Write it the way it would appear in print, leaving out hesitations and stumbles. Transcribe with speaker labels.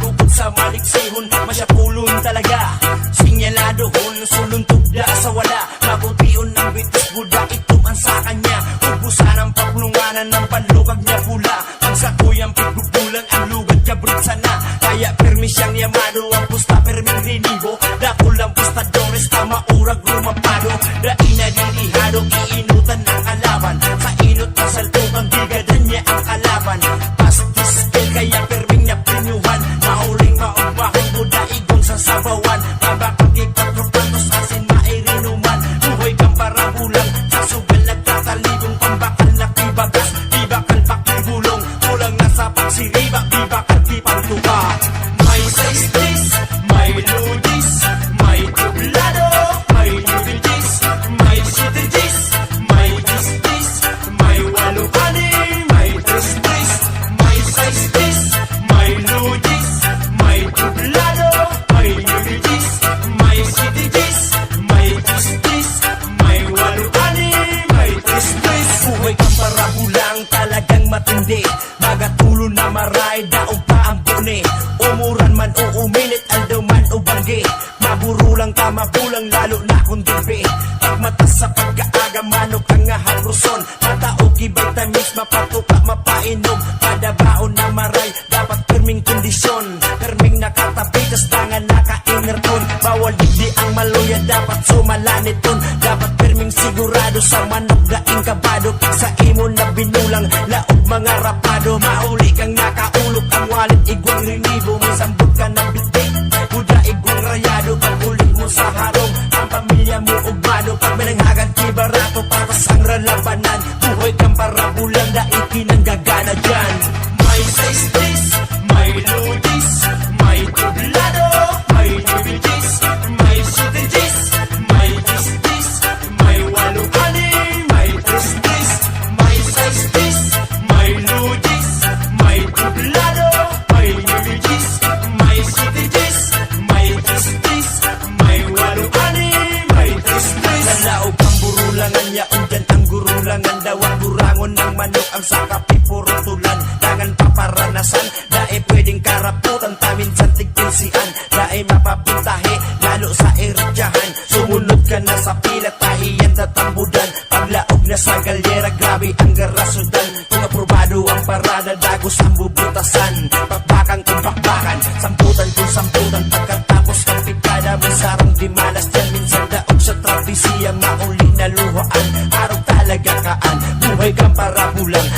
Speaker 1: Bukod sa maliksihon, masyapulon talaga. Sinyalado kung suluntog da sa wala. Mabutiyon ng bitis buda, ito ang sa kanya. Ubusan ang paplunganan ng panlugag niya pula. Ang sakuyang pigbubulang ang lugad kabrut sana. Kaya permi siyang yamado, ang pusta perming rinibo. Dakulang pustadores, tamaurag rumapado. Daina dirihado, iinutan ng kalaban. Sa inot na saltog ang bigadan niya ang kalaban. Pastis kaya perming niya pinuhan. Mauling maugmahon, buda igong sa sabawan. Mabakagikot rupanos asin mairinuman. Buhay kang parabulang, sa sugal nagtatalibong. Pambakal na kibagas, di bakal pakibulong. Kulang na sa pagsiriba, di bakal di pagtuka. May saistis, may ludis, may tublado, may nudis, may sitidis, may distis, may walukani, may tristis. May saistis, may ludis, may tublado, may nudis, may sitidis, may distis, may walukani, may tristis. Buhay kang parabulang talagang matindi. Magatulo na maray, daog pa ang buni. Umuran man o uminit, aldaw man o banggi. Maburulang ka, mabulang lalo na kung dibi. Pagmatas sa pagkaaga, manok ang ahapruson. Mataog vitamins, mapatuka, mapainom. Padabaon na maray, dapat perming kondisyon. Perming nakatabi, tas tangan naka-innerton. Bawal digdi ang maluya, dapat sumalaniton. Dapat perming sigurado sa manok daing kabado. Pag sa imo na binulang, laog mga rapado. Mauli kang nakaulok, ang walit igwang rinibo. May sambot ka na bitik, buda igwang rayado. Pag ulit mo sa harong, ang pamilya mo ugmado. Pag mananghagan kibarato, patas ang ralabanan. Buhay kang parabulang, daiki ng gagana dyan. May saistis, may ludis, may tublado, may nubidis, may sitidis, may distis, may walukani, may tristis. May saistis, may ludis, may tublado, may nubidis, may sitidis, may distis, may walukani, may tristis. Nalaog ang burulangan niya, undyan ang gurulangan. Dawang burangon ng manok, ang sakapi puro tulan. Dangan paparanasan, dae pwedeng karaputan. Taminsan tigpinsian, dae mapapuntahe, lalo sa erityahan. Sumunod ka na sa pila, tahiyan tatambudan. Paglaog na sa galyera, grabe ang garasudan. Kung aprobado ang parada, dagos ang bubutasan. Pakbakan kung pakbakan, samputan kung samputan. Pagkatapos kang pikada, may sarang di malas dyan. Minsan daog sa travesiya, mauli na luhaan. Araw talaga kaan, buhay kang parabulang.